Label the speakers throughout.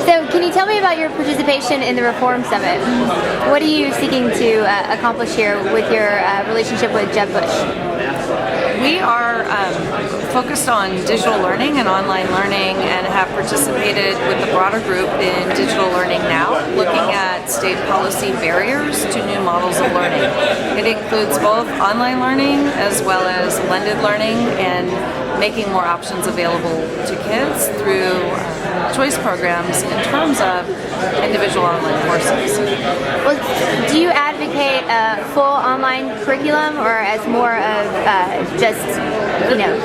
Speaker 1: So can you tell me about your participation in the Reform Summit? What are you seeking to accomplish here with your relationship with Jeb Bush?
Speaker 2: We are focused on digital learning and online learning and have participated with the broader group in Digital Learning Now, looking at state policy barriers to new models of learning. It includes both online learning as well as blended learning and making more options available to kids through choice programs in terms of individual online courses.
Speaker 1: Well, do you advocate a full online curriculum or as more of just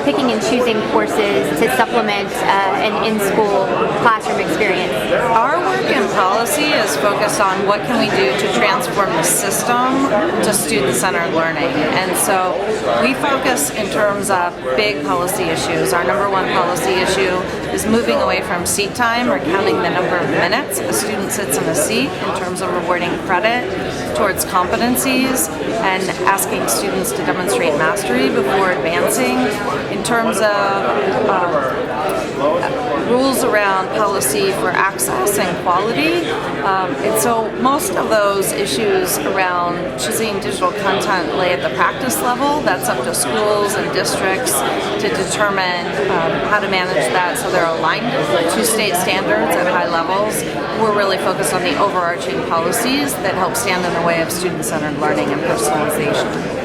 Speaker 1: picking and choosing courses to supplement an in-school classroom experience?
Speaker 2: Our work in policy is focused on what can we do to transform the system to student-centered learning. And so we focus in terms of big policy issues. Our number one policy issue is moving away from seat time or counting the number of minutes a student sits in a seat in terms of rewarding credit towards competencies and asking students to demonstrate mastery before advancing. In terms of rules around policy for access and quality. And so most of those issues around choosing digital content lay at the practice level. That's up to schools and districts to determine how to manage that so they're aligned to state standards at high levels. We're really focused on the overarching policies that help stand in the way of student-centered learning and personalization.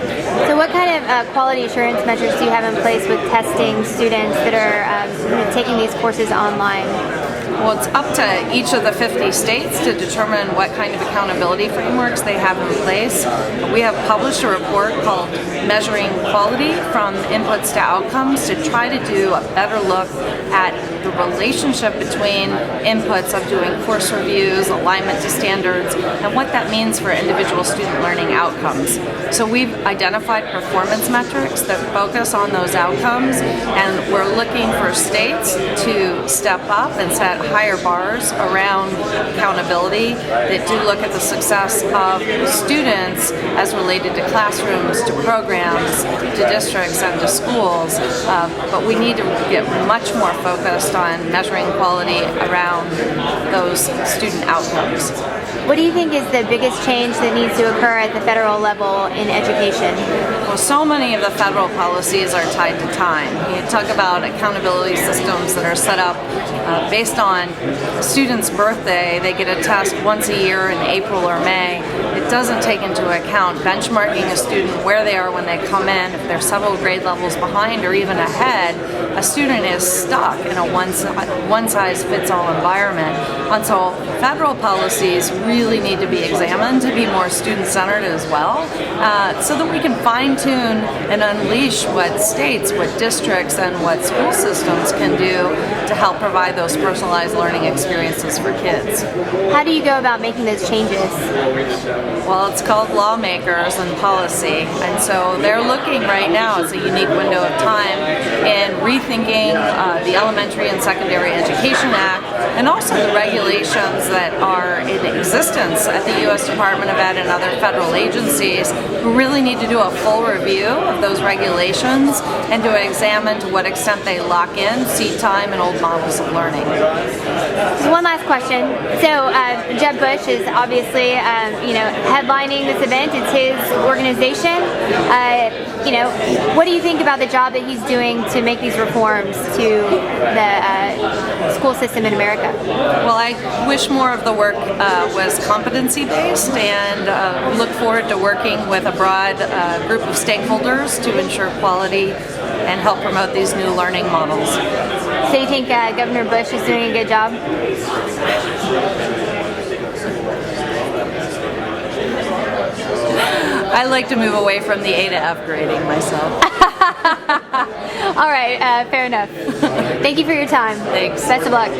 Speaker 1: So what kind of quality assurance measures do you have in place with testing students that are taking these courses online?
Speaker 2: Well, it's up to each of the 50 states to determine what kind of accountability frameworks they have in place. We have published a report called Measuring Quality from Inputs to Outcomes to try to do a better look at the relationship between inputs of doing course reviews, alignment to standards, and what that means for individual student learning outcomes. So we've identified performance metrics that focus on those outcomes, and we're looking for states to step up and set higher bars around accountability that do look at the success of students as related to classrooms, to programs, to districts, and to schools. But we need to get much more focused on measuring quality around those student outcomes.
Speaker 1: What do you think is the biggest change that needs to occur at the federal level in education?
Speaker 2: Well, so many of the federal policies are tied to time. You talk about accountability systems that are set up based on a student's birthday. They get a test once a year in April or May. It doesn't take into account benchmarking a student where they are when they come in. If they're several grade levels behind or even ahead, a student is stuck in a one-size-fits-all environment. And so federal policies really need to be examined to be more student-centered as well, so that we can fine-tune and unleash what states, what districts, and what school systems can do to help provide those personalized learning experiences for kids.
Speaker 1: How do you go about making those changes?
Speaker 2: Well, it's called lawmakers and policy, and so they're looking right now, it's a unique window of time, in rethinking the Elementary and Secondary Education Act and also the regulations that are in existence at the U.S. Department of Ed and other federal agencies, who really need to do a full review of those regulations and to examine to what extent they lock in seat time and old models of learning.
Speaker 1: One last question. So Jeb Bush is obviously headlining this event. It's his organization. What do you think about the job that he's doing to make these reforms to the school system in America?
Speaker 2: Well, I wish more of the work was competency-based, and look forward to working with a broad group of stakeholders to ensure quality and help promote these new learning models.
Speaker 1: So you think Governor Bush is doing a good job?
Speaker 2: I like to move away from the A to F grading myself.
Speaker 1: All right, fair enough. Thank you for your time.
Speaker 2: Thanks.
Speaker 1: Best of luck.